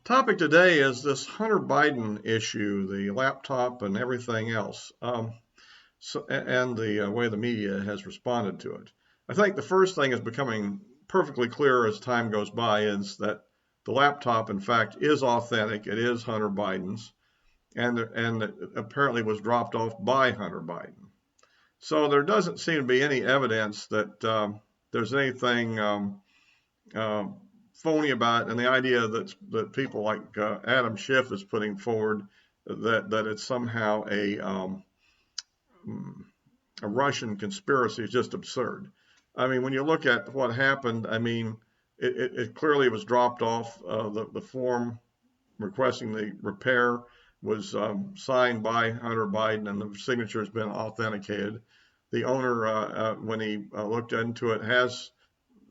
Topic today is this Hunter Biden issue, the laptop and everything else, and the way the media has responded to it. I think the first thing is becoming perfectly clear as time goes by is that the laptop, in fact, is authentic. It is Hunter Biden's, and it apparently was dropped off by Hunter Biden. So there doesn't seem to be any evidence that there's anything uh, phony about it, and the idea that people like Adam Schiff is putting forward that it's somehow a Russian conspiracy is just absurd. I mean, when you look at what happened, I mean, it clearly was dropped off. The form requesting the repair was signed by Hunter Biden, and the signature has been authenticated. The owner, when he looked into it, has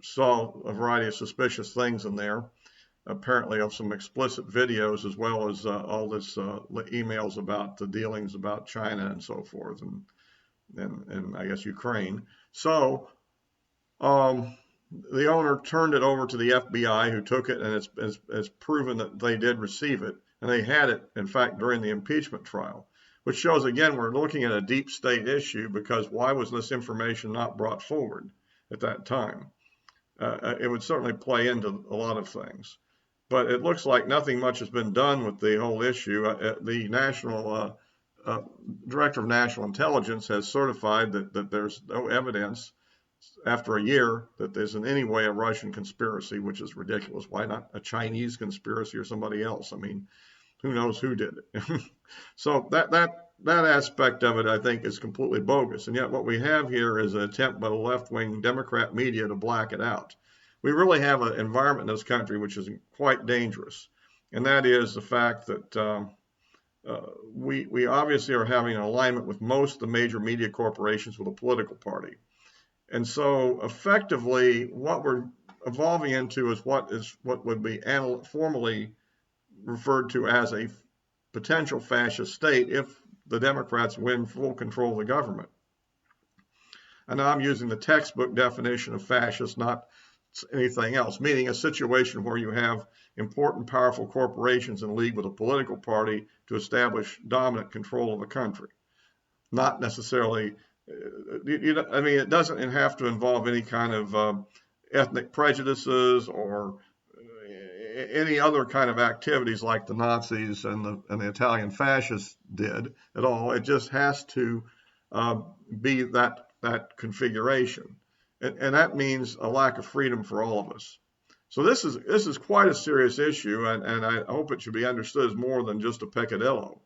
saw a variety of suspicious things in there, apparently of some explicit videos, as well as all this emails about the dealings about China and so forth, and I guess Ukraine. So the owner turned it over to the FBI, who took it, and it's proven that they did receive it, and they had it, in fact, during the impeachment trial, which shows, again, we're looking at a deep state issue, because why was this information not brought forward at that time? It would certainly play into a lot of things. But it looks like nothing much has been done with the whole issue. The National Director of National Intelligence has certified that there's no evidence after a year that there's in any way a Russian conspiracy, which is ridiculous. Why not a Chinese conspiracy or somebody else? I mean, who knows who did it? So that aspect of it, I think, is completely bogus. And yet what we have here is an attempt by the left-wing Democrat media to black it out. We really have an environment in this country which is quite dangerous. And that is the fact that we obviously are having an alignment with most of the major media corporations with a political party. And so effectively what we're evolving into is what would be formally referred to as a potential fascist state if the Democrats win full control of the government. And now I'm using the textbook definition of fascist, not anything else, meaning a situation where you have important, powerful corporations in league with a political party to establish dominant control of a country. Not necessarily, I mean, it doesn't have to involve any kind of ethnic prejudices or any other kind of activities like the Nazis and the Italian fascists did at all. It just has to be that configuration, and that means a lack of freedom for all of us. So this is quite a serious issue, and I hope it should be understood as more than just a peccadillo.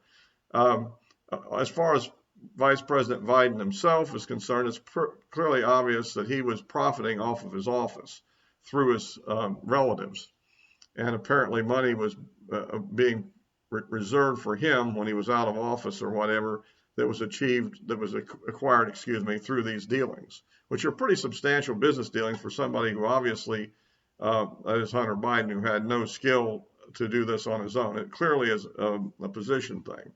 As far as Vice President Biden himself is concerned, it's clearly obvious that he was profiting off of his office through his relatives. And apparently money was being reserved for him when he was out of office or whatever that was acquired, through these dealings, which are pretty substantial business dealings for somebody who obviously, as Hunter Biden, who had no skill to do this on his own. It clearly is a position thing.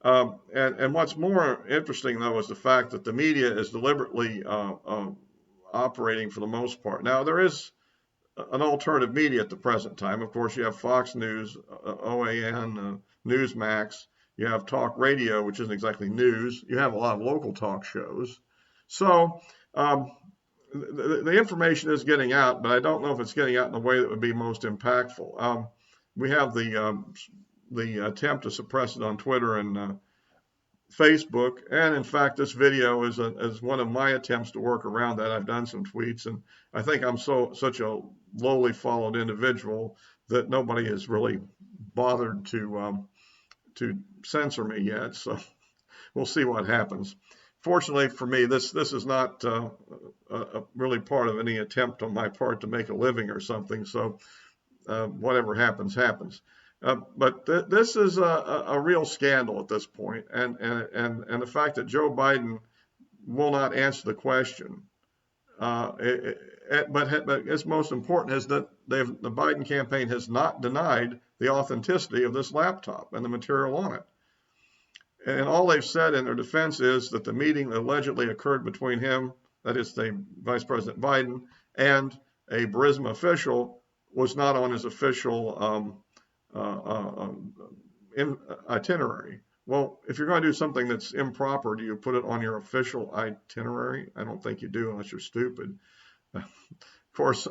And what's more interesting, though, is the fact that the media is deliberately operating for the most part. Now, there is an alternative media at the present time. Of course, you have Fox News, OAN, Newsmax. You have talk radio, which isn't exactly news. You have a lot of local talk shows. So the information is getting out, but I don't know if it's getting out in a way that would be most impactful. We have the attempt to suppress it on Twitter and Facebook, and in fact, this video is one of my attempts to work around that. I've done some tweets, and I think I'm such a lowly followed individual that nobody has really bothered to censor me yet. So we'll see what happens. Fortunately for me, this is not really part of any attempt on my part to make a living or something. So whatever happens, happens. But this is a real scandal at this point, and the fact that Joe Biden will not answer the question. But it's most important is that the Biden campaign has not denied the authenticity of this laptop and the material on it. And all they've said in their defense is that the meeting allegedly occurred between him, that is the Vice President Biden, and a Burisma official was not on his official itinerary. Well, if you're going to do something that's improper, do you put it on your official itinerary? I don't think you do unless you're stupid. Of course,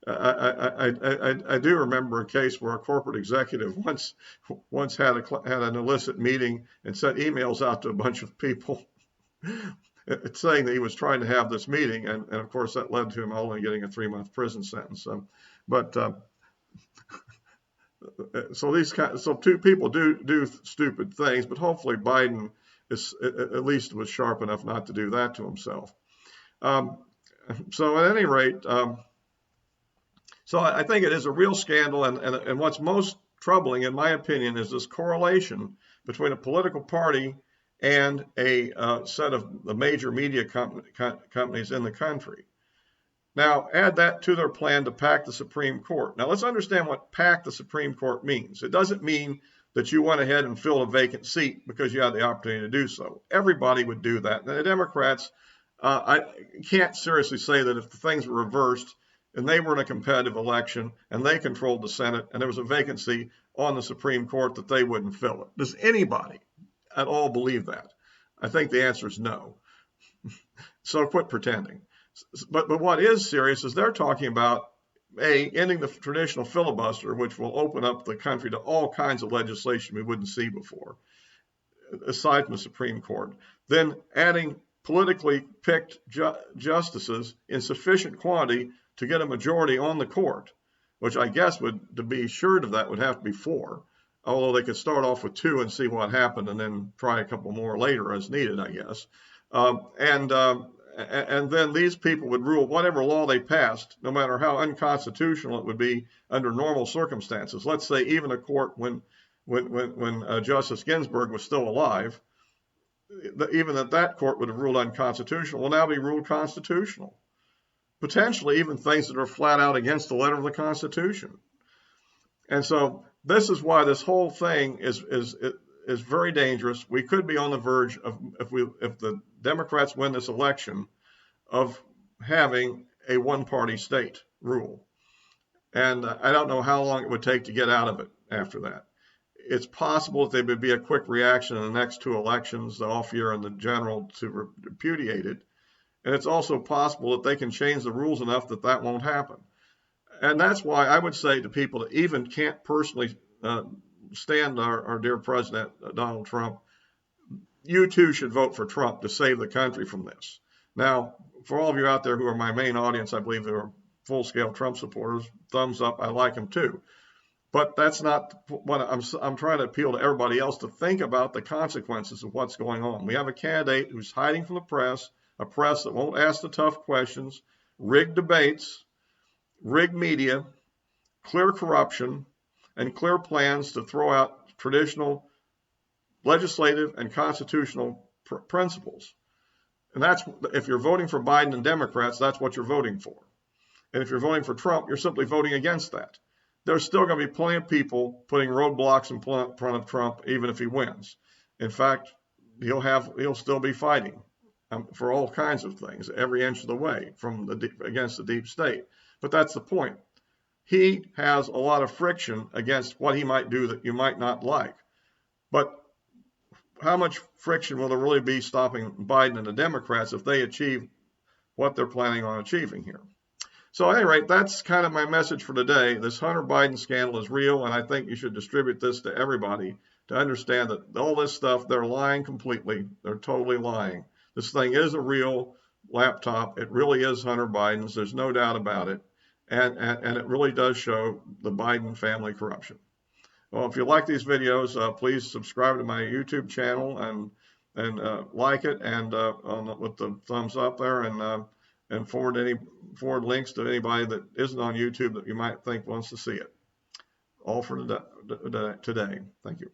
I do remember a case where a corporate executive once had an illicit meeting and sent emails out to a bunch of people saying that he was trying to have this meeting, and of course that led to him only getting a 3-month prison sentence. But so two people do stupid things, but hopefully Biden is at least was sharp enough not to do that to himself. So at any rate, so I think it is a real scandal, and what's most troubling, in my opinion, is this correlation between a political party and a set of the major media companies in the country. Now, add that to their plan to pack the Supreme Court. Now, let's understand what pack the Supreme Court means. It doesn't mean that you went ahead and filled a vacant seat because you had the opportunity to do so. Everybody would do that. And the Democrats, I can't seriously say that if the things were reversed and they were in a competitive election and they controlled the Senate and there was a vacancy on the Supreme Court that they wouldn't fill it. Does anybody at all believe that? I think the answer is no. So quit pretending. But what is serious is they're talking about ending the traditional filibuster, which will open up the country to all kinds of legislation we wouldn't see before, aside from the Supreme Court. Then adding politically picked justices in sufficient quantity to get a majority on the court, which I guess to be assured of that would have to be 4, although they could start off with 2 and see what happened and then try a couple more later as needed, I guess. And then these people would rule whatever law they passed, no matter how unconstitutional it would be under normal circumstances. Let's say even a court when Justice Ginsburg was still alive, even that court would have ruled unconstitutional will now be ruled constitutional. Potentially even things that are flat out against the letter of the Constitution. And so this is why this whole thing is very dangerous. We could be on the verge of, if the Democrats win this election, of having a one-party state rule. And I don't know how long it would take to get out of it after that. It's possible that there would be a quick reaction in the next 2 elections, the off year and the general, to repudiate it. And it's also possible that they can change the rules enough that that won't happen. And that's why I would say to people that even can't personally stand our dear President, Donald Trump, you too should vote for Trump to save the country from this. Now, for all of you out there who are my main audience, I believe they are full-scale Trump supporters, thumbs up, I like him too. But that's not what I'm trying to appeal to everybody else to think about the consequences of what's going on. We have a candidate who's hiding from the press, a press that won't ask the tough questions, rigged debates, rigged media, clear corruption, and clear plans to throw out traditional legislative and constitutional principles. And that's, if you're voting for Biden and Democrats, that's what you're voting for. And if you're voting for Trump, you're simply voting against that. There's still going to be plenty of people putting roadblocks in front of Trump, even if he wins. In fact, he'll still be fighting for all kinds of things, every inch of the way against the deep state. But that's the point. He has a lot of friction against what he might do that you might not like. But how much friction will there really be stopping Biden and the Democrats if they achieve what they're planning on achieving here? So at any rate, that's kind of my message for today. This Hunter Biden scandal is real, and I think you should distribute this to everybody to understand that all this stuff, they're lying completely. They're totally lying. This thing is a real laptop. It really is Hunter Biden's. There's no doubt about it. And it really does show the Biden family corruption. Well, if you like these videos, please subscribe to my YouTube channel and like it and with the thumbs up there and forward links to anybody that isn't on YouTube that you might think wants to see it. All for today. Thank you.